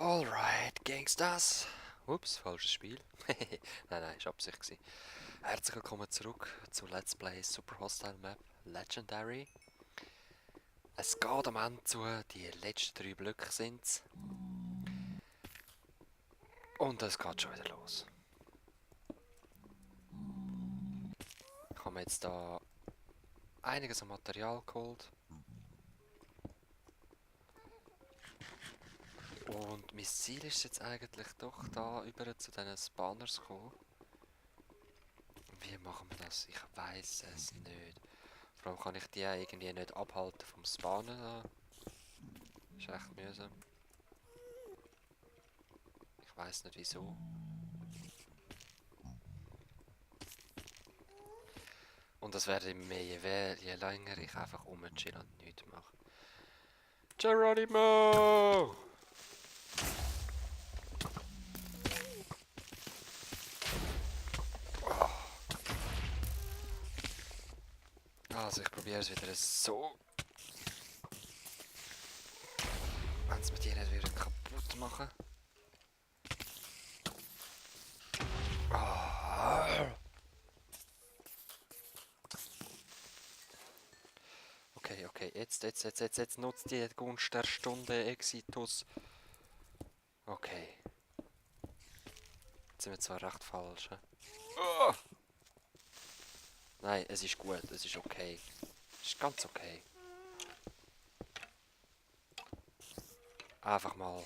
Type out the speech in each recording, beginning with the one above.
Alright, Gangsters. Ups, falsches Spiel. Nein, ist Absicht gewesen. Herzlich willkommen zurück zu Let's Play Super Hostile Map Legendary. Es geht am Ende zu, die letzten 3 Blöcke sind's. Und es geht schon wieder los. Ich habe mir jetzt da einiges an Material geholt. Und mein Ziel ist jetzt eigentlich doch da über zu diesen Spawners zu kommen. Wie machen wir das? Ich weiß es nicht. Vor allem kann ich die irgendwie nicht abhalten vom Spawnen. Da. Ist echt mühsam. Ich weiß nicht wieso. Und das werde immer mehr, je länger ich einfach rumchillen und nichts mache. Geronimo! Also ich probiere es wieder so. Wenn es mit dir nicht wieder kaputt machen. Okay, jetzt nutzt die Gunst der Stunde Exitus. Okay. Jetzt sind wir zwar recht falsch. Oh. Nein, es ist gut, es ist okay. Es ist ganz okay. Einfach mal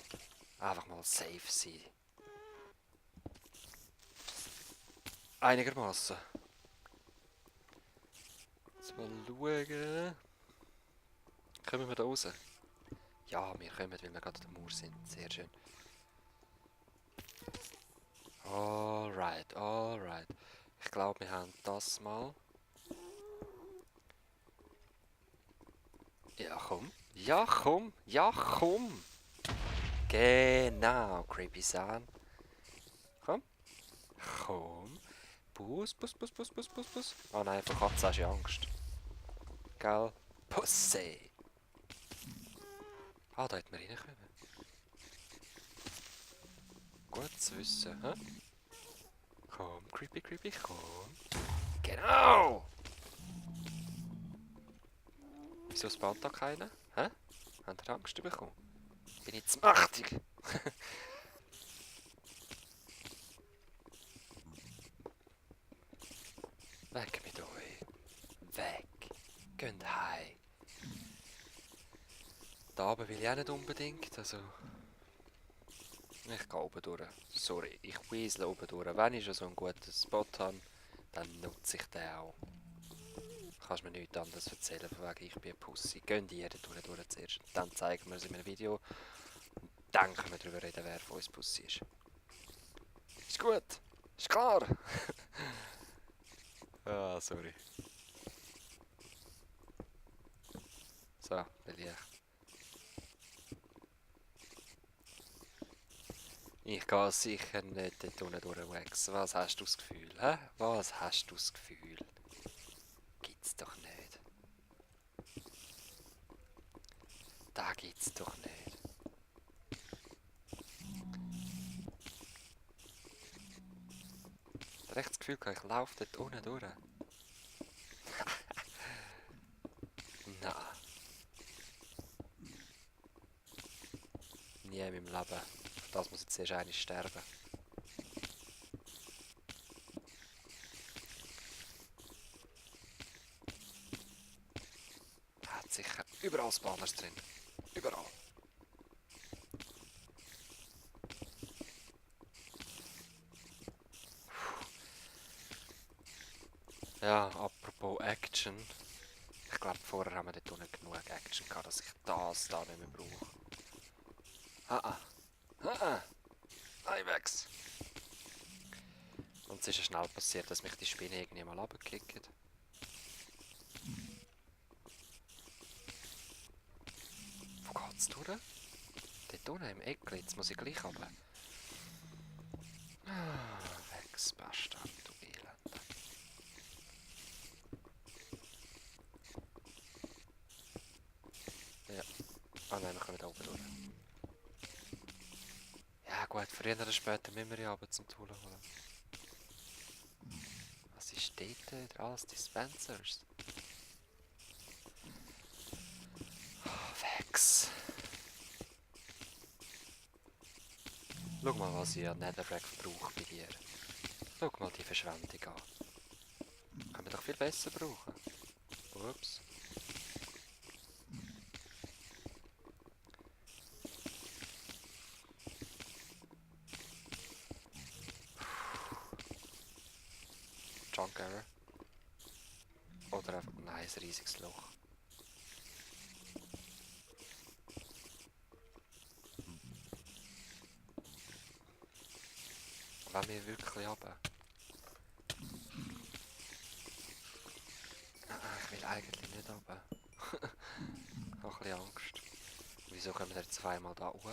safe sein. Einigermaßen. Jetzt mal schauen. Kommen wir da raus? Ja, wir kommen, weil wir gerade an der Mauer sind. Sehr schön. Alright. Ich glaube, wir haben das mal. Ja, komm. Genau, Creepy San. Komm. Bus. Oh nein, vor Katzen hast du Angst. Gell? Pussy. Ah, da hätten wir rein können. Gut zu wissen, hä? Komm, Creepy, komm. Genau! Wieso spawnt da keiner? Hä? Habt ihr Angst bekommen? Bin ich zu mächtig? Weg mit euch. Weg. Geht heim. Da oben will ich auch nicht unbedingt, also... Ich gehe oben durch. Sorry, ich weasle oben durch. Wenn ich schon so einen guten Spot habe, dann nutze ich den auch. Kannst mir nichts anderes erzählen, von wegen ich bin eine Pussy. Gehen die durch zuerst. Dann zeigen wir es in einem Video. Und dann können wir darüber reden, wer von uns Pussy ist. Ist gut. Ist klar. Ah, sorry. So, Licht. Ich gehe sicher nicht dort unten durchwachsen. Was hast du das Gefühl, hä? Was hast du das Gefühl? Gibt's doch nicht. Da gibt's doch nicht. Ich habe echt das Gefühl, ich laufe dort unten durch. Nein. Nie in meinem Leben. Das muss jetzt erst einmal sterben. Hat sicher überall Spawners drin. Überall. Ja, apropos Action. Ich glaube, vorher haben wir dort unten genug Action gehabt, dass ich das da nicht mehr brauche. Ibex! Und es ist ja schnell passiert, dass mich die Spinne irgendwie mal runterkickt. Wo geht's durch? Dort unten im Eckli, jetzt muss ich gleich runter. Wegs, Bastard, du Elend. Ja. Ah nein, wir können da oben durch. früher oder später müssen wir ja aber zum Tool holen. Was ist dort wieder? Alles Dispensers. Vex. Schau mal, was ich an Netherrack brauche bei dir. Schau mal die Verschwendung an. Können wir doch viel besser brauchen. Ups. Junk Error. Oder einfach, nein, ein riesiges Loch. Wollen wir wirklich runter? Ich will eigentlich nicht runter. Ich habe ein bisschen Angst. Wieso kommen wir zweimal da hoch?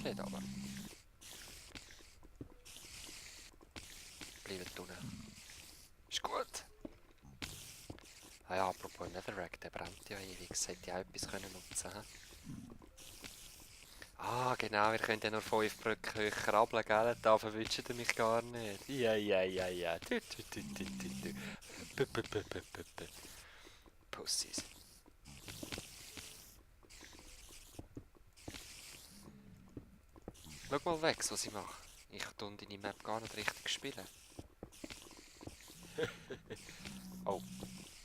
Geht aber. Bleibt unten. Ist gut. Ah ja, apropos Netherrack, der brennt ja ewig. Das hätte ich auch etwas können nutzen können. Ah, genau, wir können ja nur 5 Brücken hoch krabbeln, gell? Da verwünschen ihr mich gar nicht. Ja, ja, ja, ja. Pussies. Schau mal weg, was ich mache. Ich tue deine Map gar nicht richtig spielen. Oh,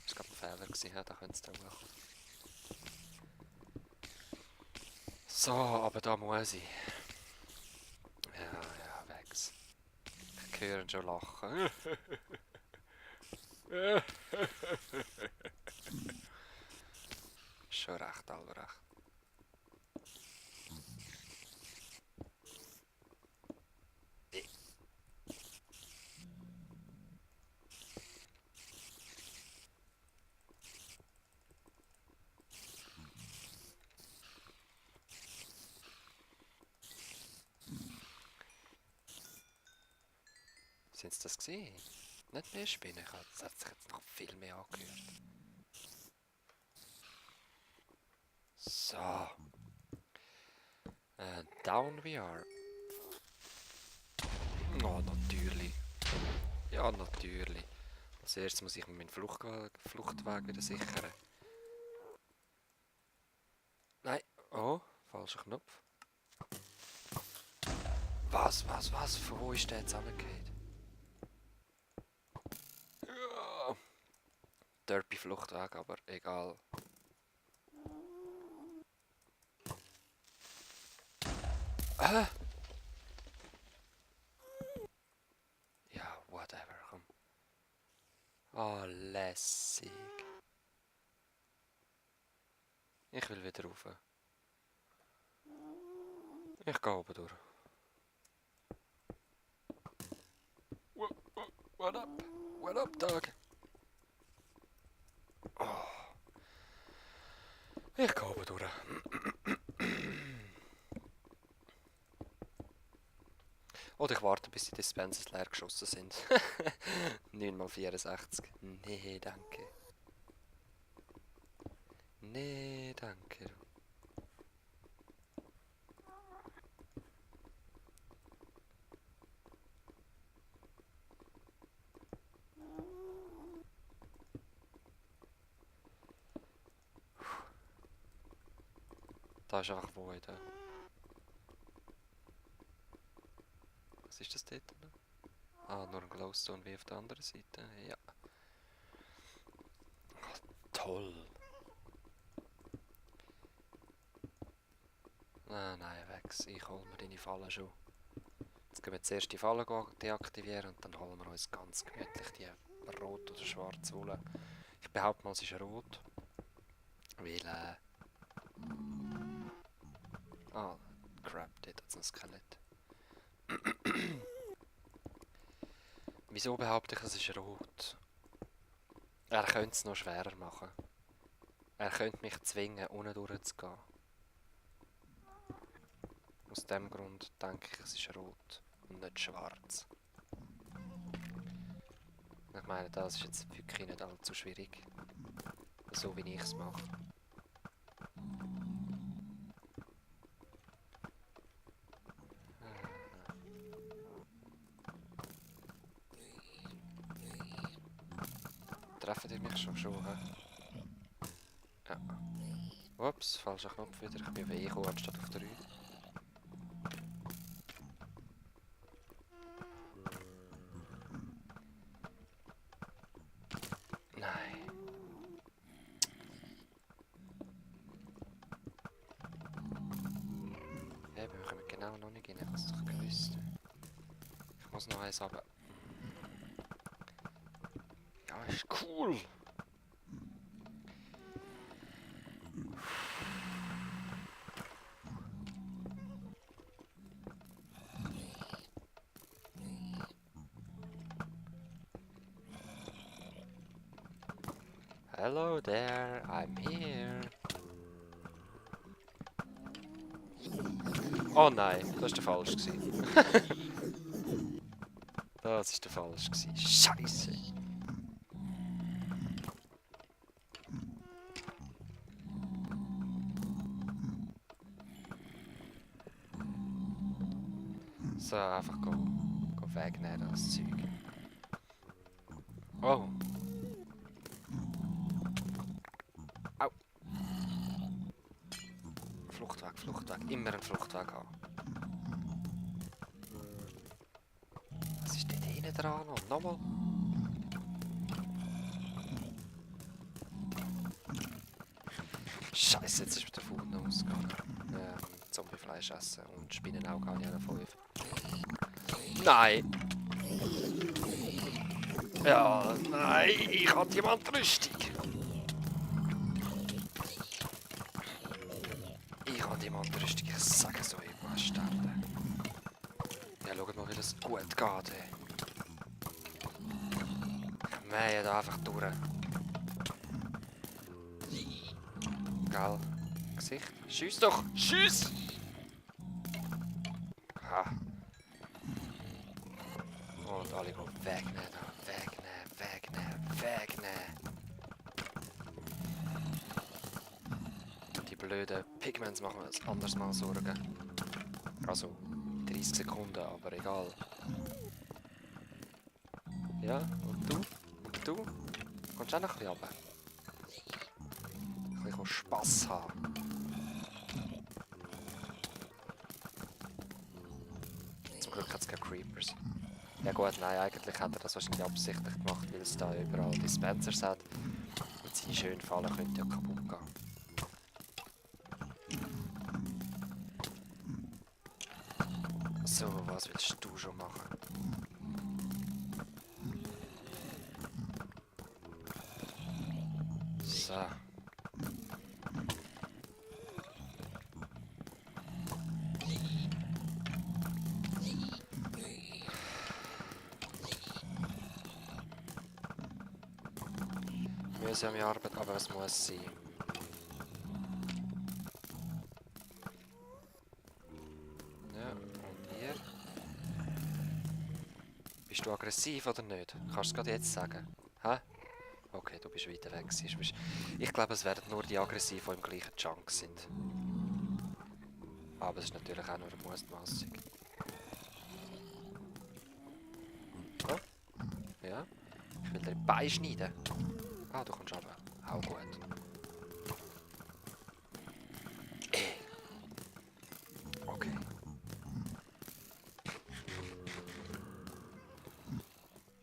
das war gerade ein Fehler gewesen, ja, da könnte es dann machen. So, aber da muss ich. Ja, ja, Wegs. Ich höre ihn schon lachen. Schon recht, Albrecht. Sind es das gesehen? Nicht mehr Spinnen, das hat sich jetzt noch viel mehr angehört. So. Down we are. Oh, natürlich. Ja, natürlich. Als erstes muss ich mir meinen Fluchtweg wieder sichern. Nein. Oh, falscher Knopf. Was? Von wo ist der jetzt runtergefallen? Ja. Derpy Fluchtweg, aber egal. Ah! Ja, whatever, komm. Ah, lässig. Ich will wieder rauf. Ich gehe oben durch. What up? What up, Dog? Oh. Ich gehe oben durch. Oder ich warte, bis die Dispensers leer geschossen sind. 9x64. Nee, danke. Nee, danke. Da ist einfach Void. Was ist das dort? Ah, nur ein Glowstone wie auf der anderen Seite. Ja. Ach, toll. Nein, Wex. Ich hole mir deine Falle schon. Jetzt gehen wir zuerst die Falle deaktivieren und dann holen wir uns ganz gemütlich die rot oder schwarze Wolle. Ich behaupte mal, es ist rot. Weil, ah, crap, dort hat es ein Skelett. Wieso behaupte ich, es ist rot? Er könnte es noch schwerer machen. Er könnte mich zwingen, unten durchzugehen. Aus dem Grund denke ich, es ist rot und nicht schwarz. Ich meine, das ist jetzt wirklich nicht allzu schwierig. So wie ich es mache. treffen die mich schon? Hä? Ja. Ups, falscher Knopf wieder. Ich bin auf E gekommen, anstatt auf 3. Nein. Eben, wir kommen genau noch nicht rein. Ich habe es doch gewusst. Ich muss noch eins runter. Ja, ist cool. Hello there, I'm here. Oh nein, das war der falsch. Das war der falsch. Scheiße. So, einfach go wegnehmen, das Zeug. Oh. Au. Fluchtweg. Immer einen Fluchtweg haben. Was ist denn hinten dran? Und nochmal. Scheiße, jetzt ist mir der Food noch ausgegangen. Zombiefleisch essen und Spinnenauge habe ich auch noch 5. Nein! Ja, nein, ich habe jemand Rüstung. Ich habe jemand Rüstung, ich sage so, ich muss sterben. Ja, schaut mal, wie das gut geht. Ey. Ich mähe da einfach durch. Gell? Gesicht? Schieß doch! Schieß! Ha. Und alle gehen wegnehmen. Die blöden Pigments machen wir uns anders mal Sorgen. Also 30 Sekunden, aber egal. Ja, und du? Und du? Kommst du auch noch ein bisschen runter? Ein bisschen Spass haben. Zum Glück hat es keine Creepers. Ja gut, nein, eigentlich hat er das wahrscheinlich absichtlich gemacht, weil es da überall Dispensers hat. Und seine schönen Fallen könnten ja kaputt gehen. So, was willst du schon machen? So. Mühsame Arbeit, aber es muss sein. Ja, und hier? Bist du aggressiv oder nicht? Kannst du es gerade jetzt sagen? Hä? Okay, du bist weiter weg. Ich glaube, es werden nur die Aggressiven, die im gleichen Chunk sind. Aber es ist natürlich auch nur eine Mutmaßung. Oh? Ja? Ich will dir Bein schneiden. Ah, du kommst runter. Auch gut. Okay.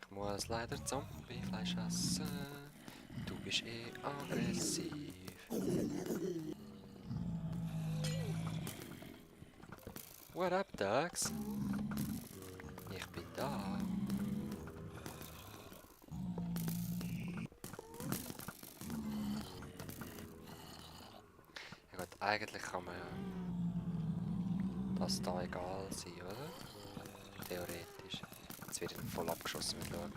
Ich muss leider Zombiefleisch essen. Du bist aggressiv. What up, Ducks? Ich bin da. Ja gut, eigentlich kann man ja das da egal sein, oder? Theoretisch. Jetzt wird er voll abgeschossen, wir schauen.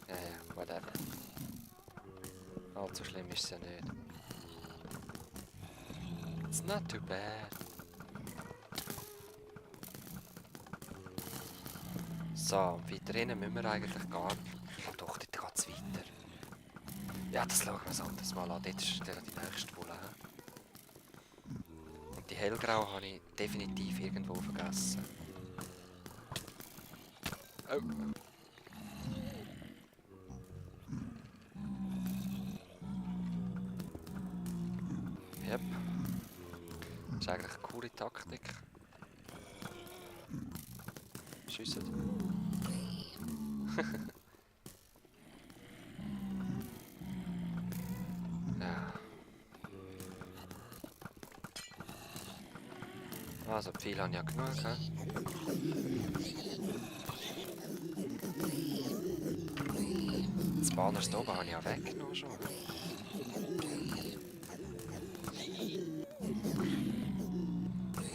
Ja, whatever. Allzu schlimm ist es ja nicht. It's not too bad. So, und weiter hinten müssen wir eigentlich gar nicht. Oh doch, dort geht es weiter. Ja, das schauen wir uns anders mal an. Dort ist die nächste Bulle. Und Die hellgrau habe ich definitiv irgendwo vergessen. Oh. Yep. Das ist eigentlich eine coole Taktik. Schiessen. Ja. Also, die Pfeile habe ich ja genug. He? Das Banners da oben habe ich ja weggenommen schon.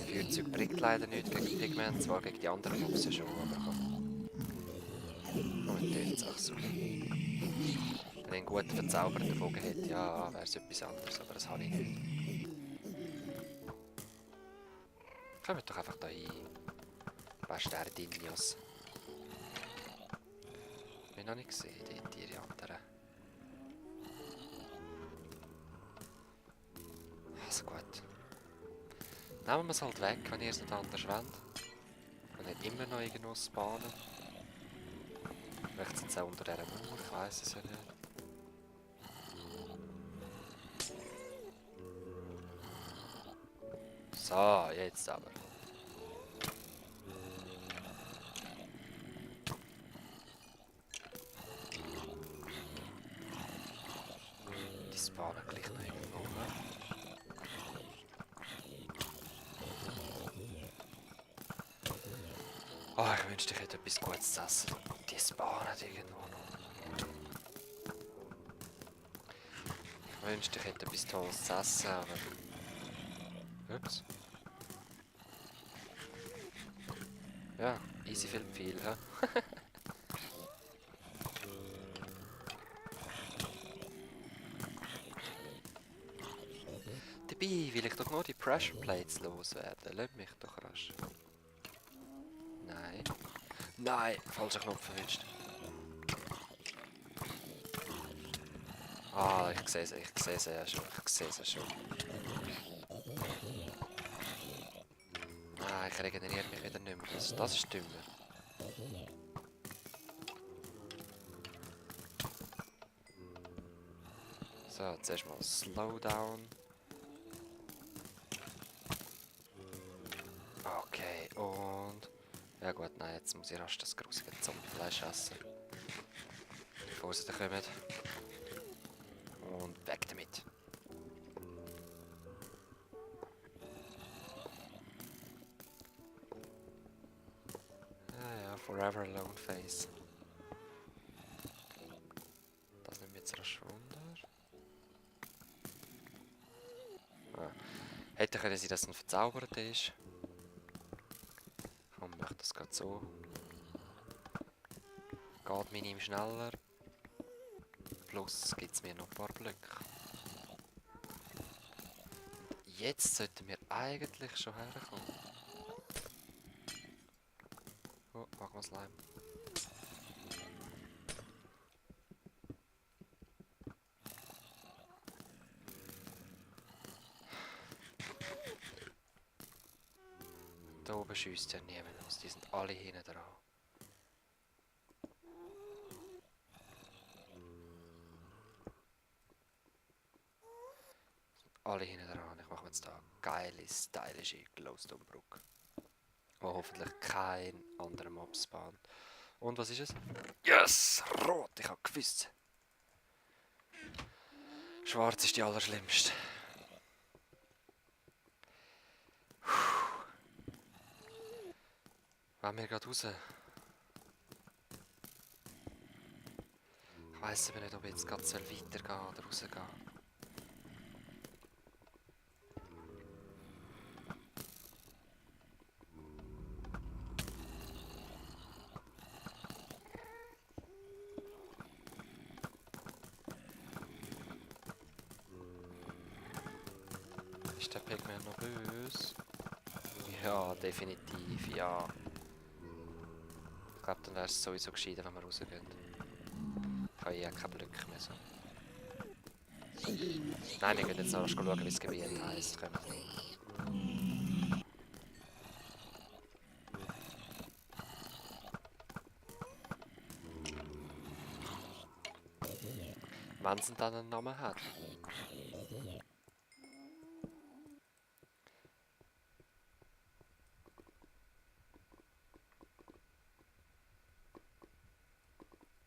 Feuerzeug bringt leider nichts gegen Pigment, zwar gegen die anderen Mobs ja schon, aber komm. Und dürft es auch so. Wenn ich einen guten verzauberten Bogen hätte, ja, wäre es etwas anderes, aber das habe ich nicht. Kommt doch einfach da hin. Bastardinios. Ich habe noch nicht gesehen, dort die anderen. Also gut. Nehmen wir es halt weg, wenn ihr es nicht anders wollt. Und nicht immer noch irgendwo spawnen. Vielleicht sind sie auch unter dieser Mauer, ich weiss es ja nicht. So, jetzt aber. Die spawnen gleich noch irgendwo, ne? Oh, ich wünschte, ich hätte etwas Gutes zu essen. Die spawnen irgendwo noch. Ich wünschte, ich hätte etwas Tolles zu essen, aber... Ups. Ja, easy viel Pfeil, hä? Dabei will ich doch nur die Pressure Plates loswerden. Lass mich doch rasch. Nein. Nein, falscher Knopf erwischt. Ah, ich sehe es ja schon. Ich sehe es ja schon. Ah, ich regeneriere mich wieder nicht mehr. Das ist dümmer. So, zuerst mal Slowdown. Okay, und... Ja gut, nein, jetzt muss ich rasch das grusige Zombiefleisch essen. Bevor sie da kommen. Und weg damit. Ja, forever alone face. Das nimmt jetzt rasch runter. Ah. Hätte können sein, dass es ein verzaubert ist. Komm, ich mache das gerade so. Geht minim schneller. Plus gibt es mir noch ein paar Blöcke. Jetzt sollten wir eigentlich schon herkommen. Oh, Magma Slime. Da oben schiesst ja niemand aus, die sind alle hinten dran. Alle hinten dran. Ich mache jetzt da eine geile, stylische Glowstone-Brücke. Wo hoffentlich kein anderer Mob spawnt. Und was ist es? Yes! Rot! Ich habe gewusst. Schwarz ist die allerschlimmste. Wollen wir gerade raus? Ich weiss aber nicht, ob ich jetzt gerade weitergehen oder rausgehen. Ist der Pigment noch böse? Ja, definitiv, ja. Ich glaube, dann wäre es sowieso gescheiter, wenn wir rausgehen. Ich habe ja keine Blöcke mehr so. Nein, wir gehen jetzt noch schauen, wie das Gebiet heisst. Wenn sie dann einen Namen hat.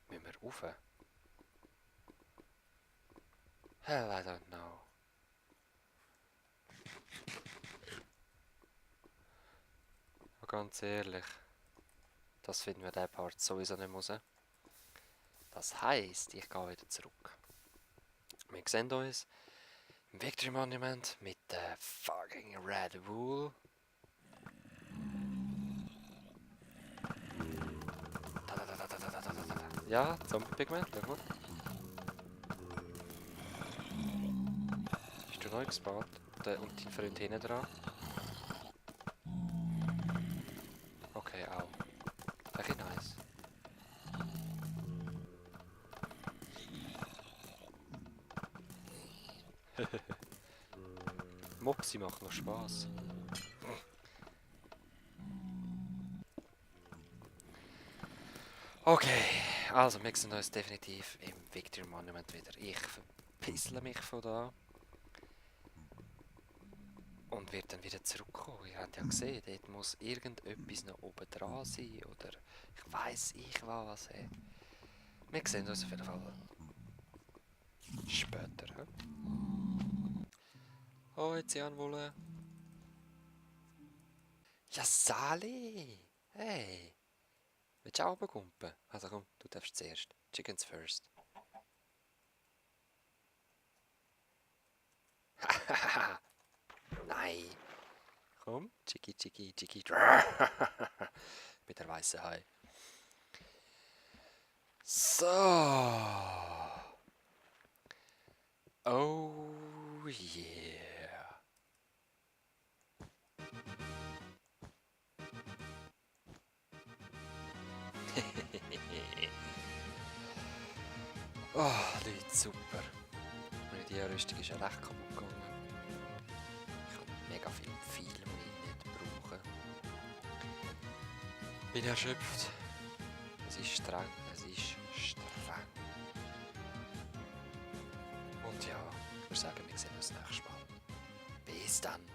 Müssen wir rauf? Hell, I don't know. Aber ganz ehrlich, das finden wir diesen Part sowieso nicht raus. Das heisst, ich gehe wieder zurück. Wir sehen uns im Victory Monument mit der fucking Red Bull. Ja, Zombie-Pigment, schau mal. Bist du neu gespawnt? Und dein Freund hinten dran? Okay, auch. Echt nice. Moxie macht noch Spaß. Okay, also wir sehen uns definitiv im Victory Monument wieder. Ich verpissle mich von da. Und werde dann wieder zurückkommen. Ihr habt ja gesehen, dort muss irgendetwas noch oben dran sein. Oder ich weiss ich was. Ey. Wir sehen uns auf jeden Fall später. Hoi, Zianwolle. Ja, Sali! Hey! Willst du auch runterkumpen? Also komm, du darfst zuerst. Chickens first. Nein! Komm, Chicky, Chicky, Chicky. Mit der weißen Hai. So. Oh yeah. Oh, Leute, super. Meine Dia-Rüstung ist ja recht kaputt gegangen. Ich habe mega viel Pfeile, die ich nicht brauche. Bin erschöpft. Es ist streng, es ist streng. Und ja, ich würde sagen, wir sehen uns nächstes Mal. Bis dann.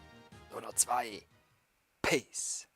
Nur noch 2. Peace.